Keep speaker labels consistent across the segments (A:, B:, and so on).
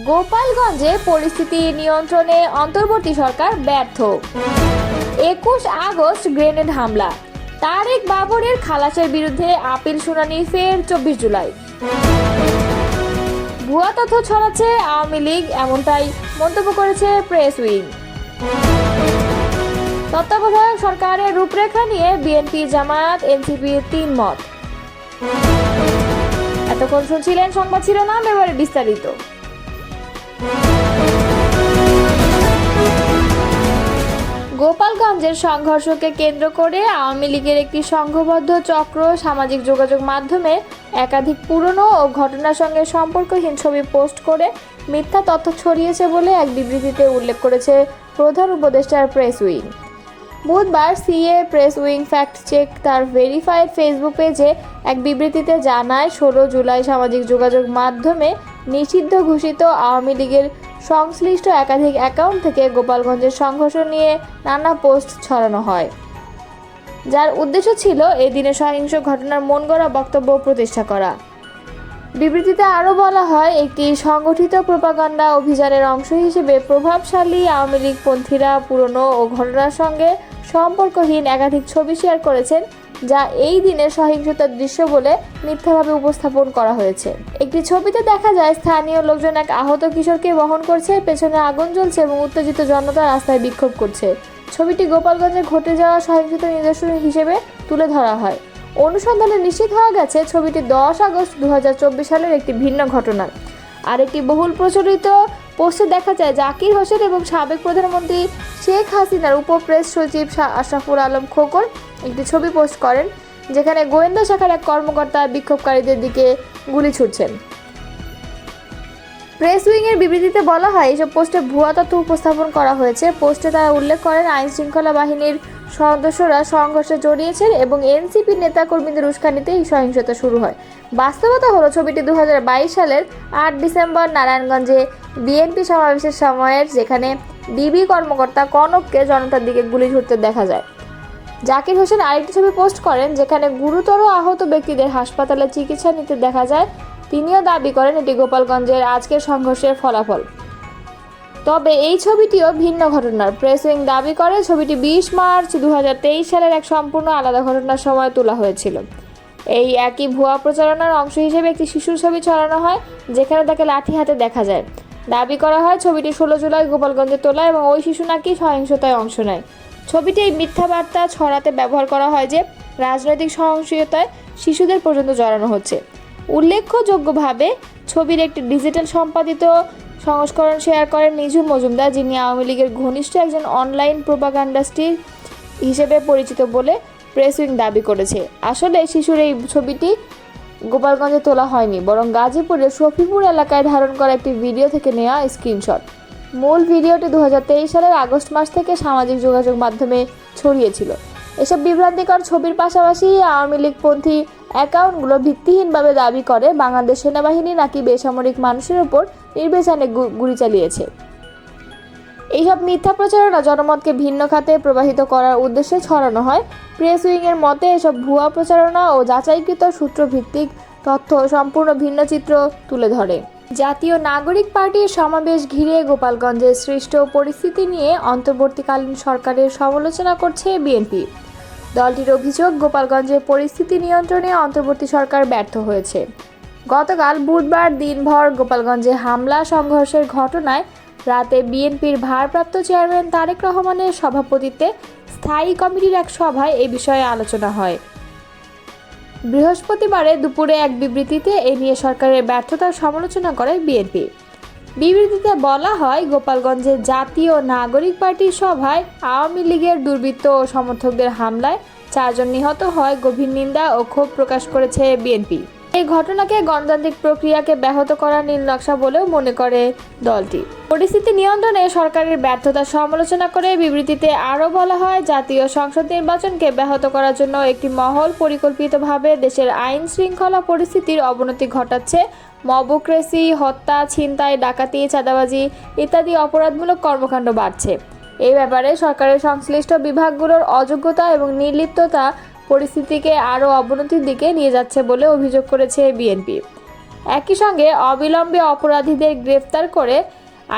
A: গোপালগঞ্জে পরিস্থিতি নিয়ন্ত্রণে অন্তর্বর্তী সরকার ব্যর্থ। 21 আগস্ট গ্রেনেড হামলা, তারেক বাবরের খালাসের বিরুদ্ধে আপিল শুনানি ফের 24 জুলাই। ভুয়া তথ্য ছড়াচ্ছে আওয়ামী লীগ, এমনটাই মন্তব্য করেছে প্রেস উইং। তত্ত্বাবধায়ক সরকারের রূপরেখা নিয়ে বিএনপি, জামায়াত, এনসিপির 3 মত। এতক্ষণ শুনছিলেন সংবাদ শিরোনাম, এবারে বিস্তারিত। গোপালগঞ্জের সংঘর্ষকে কেন্দ্র করে আওয়ামী লীগের একটি সংঘবদ্ধ চক্র সামাজিক যোগাযোগ মাধ্যমে একাধিক পুরনো ও ঘটনার সঙ্গে সম্পর্কহীন ছবি পোস্ট করে মিথ্যা তথ্য ছড়িয়েছে বলে এক বিবৃতিতে উল্লেখ করেছে প্রধান উপদেষ্টার প্রেস উইং। বুধবার CA press wing fact check তার ভেরিফাইড ফেসবুক পেজে এক বিবৃতিতে জানায়, 16 জুলাই সামাজিক যোগাযোগ মাধ্যমে নিষিদ্ধ ঘোষিত আওয়ামী লীগের সংশ্লিষ্ট একাধিক অ্যাকাউন্ট থেকে গোপালগঞ্জের সংঘর্ষ নিয়ে নানা পোস্ট ছড়ানো হয়, যার উদ্দেশ্য ছিল এই দিনে সহিংস ঘটনার মনগড়া বক্তব্য প্রতিষ্ঠা করা। বিবৃতিতে আরও বলা হয়, একটি সংগঠিত প্রোপাগান্ডা অভিযানের অংশ হিসেবে প্রভাবশালী আওয়ামী লীগপন্থীরা পুরনো ও ঘটনার সঙ্গে সম্পর্কহীন একাধিক ছবি শেয়ার করেছেন, যা এই দিনের সহিংসতার দৃশ্য বলে মিথ্যাভাবে উপস্থাপন করা হয়েছে। একটি ছবিতে দেখা যায় স্থানীয় লোকজন এক আহত কিশোরকে বহন করছে, পেছনে আগুন জ্বলছে এবং উত্তেজিত জনতা রাস্তায় বিক্ষোভ করছে। ছবিটি গোপালগঞ্জে ঘটে যাওয়া সহিংসতার নিদর্শন হিসেবে তুলে ধরা হয়। অনুসন্ধানে নিশ্চিত হয়ে গেছে ছবিটি 10 আগস্ট 2024 সালের একটি ভিন্ন ঘটনার। আরেকটি বহুল প্রচলিত পোস্টে দেখা যায় জাকির হোসেন এবং সাবেক প্রধানমন্ত্রী শেখ হাসিনার উপপ্রেস সচিব আশরাফুল আলম খোকন একটি ছবি পোস্ট করেন, যেখানে গোয়েন্দা শাখার এক কর্মকর্তা বিক্ষোভকারীদের দিকে গুলি ছুড়ছেন। প্রেস উইংয়ের বিবৃতিতে বলা হয়, এইসব পোস্টে ভুয়া তথ্য উপস্থাপন করা হয়েছে। পোস্টে তারা উল্লেখ করেন, আইন শৃঙ্খলা বাহিনীর সদস্যরা সংঘর্ষে জড়িয়েছেন এবং এনসিপি নেতাকর্মীদের উস্কানিতে এই সহিংসতা শুরু হয়। বাস্তবতা হলো, ছবিটি 2022 সালের 8 ডিসেম্বর নারায়ণগঞ্জে বিএনপি সমাবেশের সময়ের, যেখানে ডিবি কর্মকর্তা কনককে জনতার দিকে গুলি ছুড়তে দেখা যায়। জাকির হোসেন আরেকটি ছবি পোস্ট করেন, যেখানে গুরুতর আহত ব্যক্তিদের হাসপাতালে চিকিৎসা নিতে দেখা যায়। তিনিও দাবি করেন এটি গোপালগঞ্জের আজকের সংঘর্ষের ফলাফল। তবে এই ছবিটিও ভিন্ন ঘটনার। প্রেস উইং দাবি করে ছবিটি 20 মার্চ 2023 সালের এক সম্পূর্ণ আলাদা ঘটনার সময় তোলা হয়েছিল। এই একই ভুয়া প্রচারণার অংশ হিসেবে একটি শিশুর ছবি ছড়ানো হয়, যেখানে তাকে লাঠি হাতে দেখা যায়। দাবি করা হয় ছবিটি 16 জুলাই গোপালগঞ্জে তোলা এবং ওই শিশু নাকি সহিংসতায় অংশ নেয়। ছবিটি এই মিথ্যা বার্তা ছড়াতে ব্যবহার করা হয় যে রাজনৈতিক সহিংসতায় শিশুদের পর্যন্ত জড়ানো হচ্ছে। উল্লেখযোগ্যভাবে ছবির একটি ডিজিটাল সম্পাদিত সংস্করণ শেয়ার করেন নিঝুম মজুমদার, যিনি আওয়ামী লীগের ঘনিষ্ঠ একজন অনলাইন প্রোপাগান্ডাস্টির হিসেবে পরিচিত বলে প্রেস উইং দাবি করেছে। আসলে শিশুর এই ছবিটি গোপালগঞ্জে তোলা হয়নি, বরং গাজীপুরের শফিপুর এলাকায় ধারণ করা একটি ভিডিও থেকে নেওয়া স্ক্রিনশট। মূল ভিডিওটি 2023 সালের আগস্ট মাস থেকে সামাজিক যোগাযোগ মাধ্যমে ছড়িয়েছিল। এসব বিভ্রান্তিকর ছবির পাশাপাশি আওয়ামী লীগপন্থী অ্যাকাউন্টগুলো ভিত্তিহীনভাবে দাবি করে বাংলাদেশ সেনাবাহিনী নাকি বেসামরিক মানুষের উপর নির্বিচারে গুলি চালিয়েছে। এইসব মিথ্যা প্রচারণা জনমতকে ভিন্ন খাতে প্রবাহিত করার উদ্দেশ্যে ছড়ানো হয়। প্রেস উইংয়ের মতে, এসব ভুয়া প্রচারণা ও যাচাইকৃত সূত্রভিত্তিক তথ্য সম্পূর্ণ ভিন্ন চিত্র তুলে ধরে। জাতীয় নাগরিক পার্টির সমাবেশ ঘিরে গোপালগঞ্জে সৃষ্ট পরিস্থিতি নিয়ে অন্তর্বর্তীকালীন সরকারের সমালোচনা করছে বিএনপি। দলটির অভিযোগ, গোপালগঞ্জে পরিস্থিতি নিয়ন্ত্রণে অন্তর্বর্তী সরকার ব্যর্থ হয়েছে। গতকাল বুধবার দিনভর গোপালগঞ্জে হামলা সংঘর্ষের ঘটনায় রাতে বিএনপির ভারপ্রাপ্ত চেয়ারম্যান তারেক রহমানের সভাপতিত্বে স্থায়ী কমিটির এক সভায় এ বিষয়ে আলোচনা হয়। বৃহস্পতিবারে দুপুরে এক বিবৃতিতে এ নিয়ে সরকারের ব্যর্থতার সমালোচনা করে বিএনপি। বিবৃতিতে বলা হয়, গোপালগঞ্জের জাতীয় নাগরিক পার্টির সভায় আওয়ামী লীগের দুর্বৃত্ত ও সমর্থকদের হামলায় 4 জন নিহত হয়। গভীর নিন্দা ও ক্ষোভ প্রকাশ করেছে বিএনপি। এই ঘটনাকে গণতান্ত্রিক প্রক্রিয়াকে ব্যাহত করার নীলনকশা বলেও মনে করে দলটি। পরিস্থিতি নিয়ন্ত্রণে সরকারের ব্যর্থতার সমালোচনা করে বিবৃতিতে আরও বলা হয়, জাতীয় সংসদ নির্বাচনকে ব্যাহত করার জন্য একটি মহল পরিকল্পিতভাবে দেশের আইন শৃঙ্খলা পরিস্থিতির অবনতি ঘটাচ্ছে। মবক্রেসি, হত্যা, ছিনতাই, ডাকাতি, চাঁদাবাজি ইত্যাদি অপরাধমূলক কর্মকাণ্ড বাড়ছে। এই ব্যাপারে সরকারের সংশ্লিষ্ট বিভাগগুলোর অযোগ্যতা এবং নির্লিপ্ততা পরিস্থিতিকে আরও অবনতির দিকে নিয়ে যাচ্ছে বলে অভিযোগ করেছে বিএনপি। একই সঙ্গে অবিলম্বে অপরাধীদের গ্রেফতার করে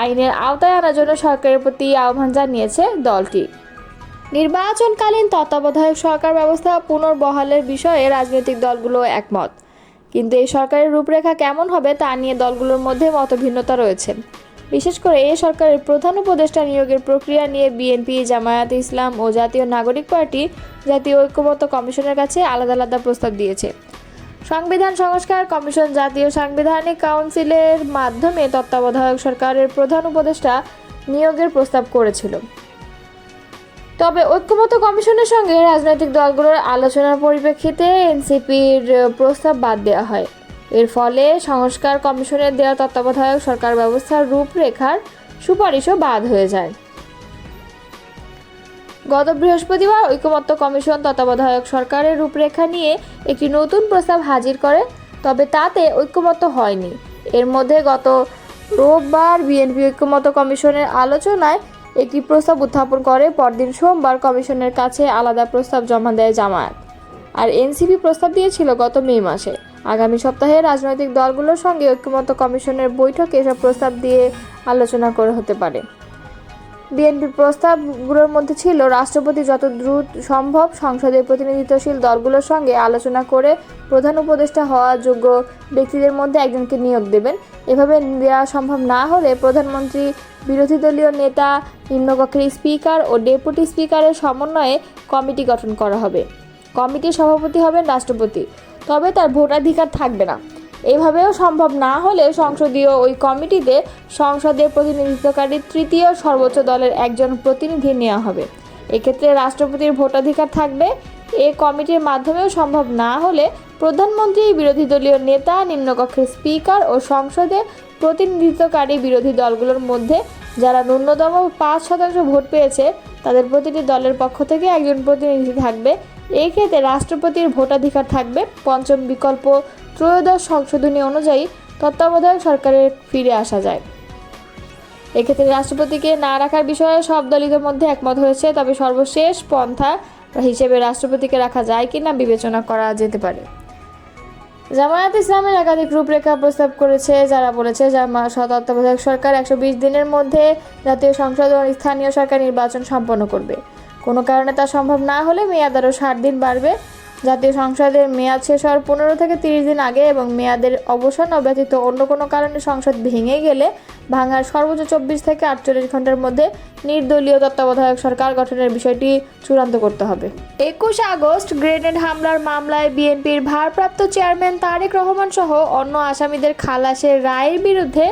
A: আইনের আওতায় আনার জন্য সরকারের প্রতি আহ্বান জানিয়েছে দলটি। নির্বাচনকালীন তত্ত্বাবধায়ক সরকার ব্যবস্থা পুনর্বহালের বিষয়ে রাজনৈতিক দলগুলো একমত, কিন্তু এই সরকারের রূপরেখা কেমন হবে তা নিয়ে দলগুলোর মধ্যে মতভিন্নতা রয়েছে। বিশেষ করে এই সরকারের প্রধান উপদেষ্টা নিয়োগের প্রক্রিয়া নিয়ে বিএনপি, জামায়াতে ইসলাম ও জাতীয় নাগরিক পার্টি জাতীয় ঐক্যমত্য কমিশনের কাছে আলাদা আলাদা প্রস্তাব দিয়েছে। সংবিধান সংস্কার কমিশন জাতীয় সাংবিধানিক কাউন্সিলের মাধ্যমে তত্ত্বাবধায়ক সরকারের প্রধান উপদেষ্টা নিয়োগের প্রস্তাব করেছিল। তবে ঐক্যমত্য কমিশনের সঙ্গে রাজনৈতিক দলগুলোর আলোচনার পরিপ্রেক্ষিতে এনসিপির প্রস্তাব বাদ দেওয়া হয়। এর ফলে সংস্কার কমিশনের দেওয়া তত্ত্বাবধায়ক সরকার ব্যবস্থার রূপরেখার সুপারিশও বাদ হয়ে যায়। গত বৃহস্পতিবার ঐক্যমত্য কমিশন তত্ত্বাবধায়ক সরকারের রূপরেখা নিয়ে একটি নতুন প্রস্তাব হাজির করে, তবে তাতে ঐক্যমত্য হয়নি। এর মধ্যে গত রোববার বিএনপি ঐক্যমত্য কমিশনের আলোচনায় একটি প্রস্তাব উত্থাপন করে। পরদিন সোমবার কমিশনের কাছে আলাদা প্রস্তাব জমা দেয় জামায়াত, আর এনসিপি প্রস্তাব দিয়েছিল গত মে মাসে। আগামী সপ্তাহে রাজনৈতিক দলগুলোর সঙ্গে ঐক্যমত্য কমিশনের বৈঠকে এসব প্রস্তাব দিয়ে আলোচনা করে হতে পারে। বিএনপির প্রস্তাবগুলোর মধ্যে ছিল রাষ্ট্রপতি যত দ্রুত সম্ভব সংসদের প্রতিনিধিত্বশীল দলগুলোর সঙ্গে আলোচনা করে প্রধান উপদেষ্টা হওয়া যোগ্য ব্যক্তিদের মধ্যে একজনকে নিয়োগ দেবেন। এভাবে দেওয়া সম্ভব না হলে প্রধানমন্ত্রী, বিরোধী দলীয় নেতা, নিম্নকক্ষের স্পিকার ও ডেপুটি স্পিকারের সমন্বয়ে কমিটি গঠন করা হবে। কমিটির সভাপতি হবেন রাষ্ট্রপতি, তবে তার ভোটাধিকার থাকবে না। এভাবেও সম্ভব না হলে সংসদীয় ওই কমিটিতে সংসদের প্রতিনিধিত্বকারী তৃতীয় সর্বোচ্চ দলের একজন প্রতিনিধি নেওয়া হবে। এক্ষেত্রে রাষ্ট্রপতির ভোটাধিকার থাকবে। এ কমিটির মাধ্যমেও সম্ভব না হলে প্রধানমন্ত্রী, বিরোধী দলীয় নেতা, নিম্নকক্ষের স্পিকার ও সংসদে প্রতিনিধিত্বকারী বিরোধী দলগুলোর মধ্যে যারা ন্যূনতম 5% ভোট পেয়েছে তাদের প্রতিটি দলের পক্ষ থেকে একজন প্রতিনিধি থাকবে। এই ক্ষেত্রে রাষ্ট্রপতির ভোটাধিকার থাকবে। পঞ্চম বিকল্প ত্রয়োদশ সংশোধনী অনুযায়ী তত্ত্বাবধায়ক সরকারের ফিরে আসা যায়। এক্ষেত্রে রাষ্ট্রপতিকে না রাখার বিষয়ে সব দলীয় মধ্যে একমত হয়েছে, তবে সর্বশেষ পন্থা হিসেবে রাষ্ট্রপতিকে রাখা যায় কিনা বিবেচনা করা যেতে পারে। জামায়াত ইসলামের একাধিক রূপরেখা প্রস্তাব করেছে, যারা বলেছে তত্ত্বাবধায়ক সরকার 120 দিনের মধ্যে জাতীয় সংসদ ও স্থানীয় সরকার নির্বাচন সম্পন্ন করবে। কোনো কারণে তা সম্ভব না হলে মেয়াদ আরও 60 দিন বাড়বে। জাতীয় সংসদের মেয়াদ শেষ হওয়ার 15 থেকে 30 দিন আগে এবং মেয়াদের অবসান ব্যতীত অন্য কোনো কারণে সংসদ ভেঙে গেলে ভাঙার সর্বোচ্চ 24 থেকে 48 ঘন্টার মধ্যে নির্দলীয় তত্ত্বাবধায়ক সরকার গঠনের বিষয়টি চূড়ান্ত করতে হবে। 21 আগস্ট গ্রেনেড হামলার মামলায় বিএনপির ভারপ্রাপ্ত চেয়ারম্যান তারেক রহমান সহ অন্য আসামিদের খালাসের রায়ের বিরুদ্ধে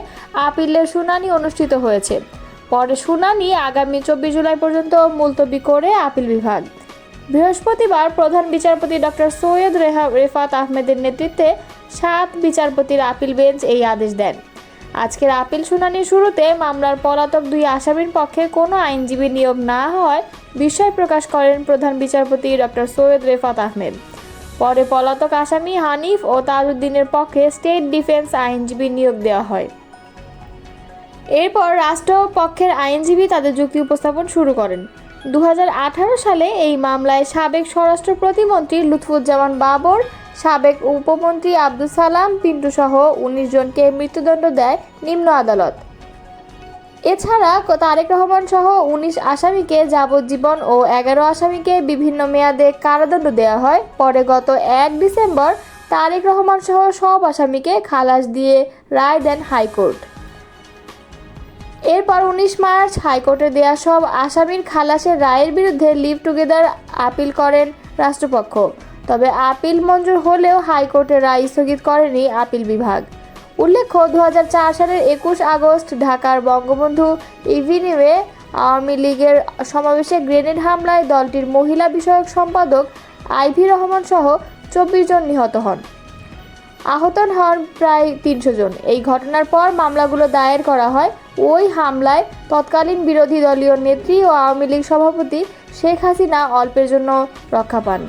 A: আপিলের শুনানি অনুষ্ঠিত হয়েছে। পরে শুনানি আগামী 24 জুলাই পর্যন্ত মুলতবি করে আপিল বিভাগ। বৃহস্পতিবার প্রধান বিচারপতি ডক্টর সৈয়দ রেফাত আহমেদের নেতৃত্বে 7 বিচারপতির আপিল বেঞ্চ এই আদেশ দেন। আজকের আপিল শুনানির শুরুতে মামলার পলাতক 2 আসামির পক্ষে কোনো আইনজীবী নিয়োগ না হওয়ায় বিস্ময় প্রকাশ করেন প্রধান বিচারপতি ডক্টর সৈয়দ রেফাত আহমেদ। পরে পলাতক আসামি হানিফ ও তাজউদ্দিনের পক্ষে স্টেট ডিফেন্স আইনজীবী নিয়োগ দেওয়া হয়। এরপর রাষ্ট্রপক্ষের আইনজীবী তাদের যুক্তি উপস্থাপন শুরু করেন। 2018 সালে এই মামলায় সাবেক স্বরাষ্ট্র প্রতিমন্ত্রী লুৎফুজ্জামান বাবর, সাবেক উপমন্ত্রী আব্দুল সালাম পিন্টু সহ 19 জনকে মৃত্যুদণ্ড দেয় নিম্ন আদালত। এছাড়া তারেক রহমান সহ 19 আসামিকে যাবজ্জীবন ও 11 আসামিকে বিভিন্ন মেয়াদে কারাদণ্ড দেওয়া হয়। পরে গত 1 ডিসেম্বর তারেক রহমান সহ সব আসামিকে খালাস দিয়ে রায় দেন হাইকোর্ট। এরপর 19 মার্চ হাইকোর্টে দেয়া সব আসামির খালাসের রায়ের বিরুদ্ধে লিভ টুগেদার আপিল করেন রাষ্ট্রপক্ষ। তবে আপিল মঞ্জুর হলেও হাইকোর্টের রায় স্থগিত করেনি আপিল বিভাগ। উল্লেখ্য, 2004 সালের 21 আগস্ট ঢাকার বঙ্গবন্ধু এভিনিউয়ে আওয়ামী লীগের সমাবেশে গ্রেনেড হামলায় দলটির মহিলা বিষয়ক সম্পাদক আইভি রহমান সহ 24 জন নিহত হন। আহত হন প্রায় 300 জন। এই ঘটনার পর মামলাগুলো দায়ের করা হয়। ওই হামলায় তৎকালীন বিরোধী দলীয় নেত্রী ও আওয়ামী লীগ সভাপতি শেখ হাসিনা অল্পের জন্য রক্ষা পান।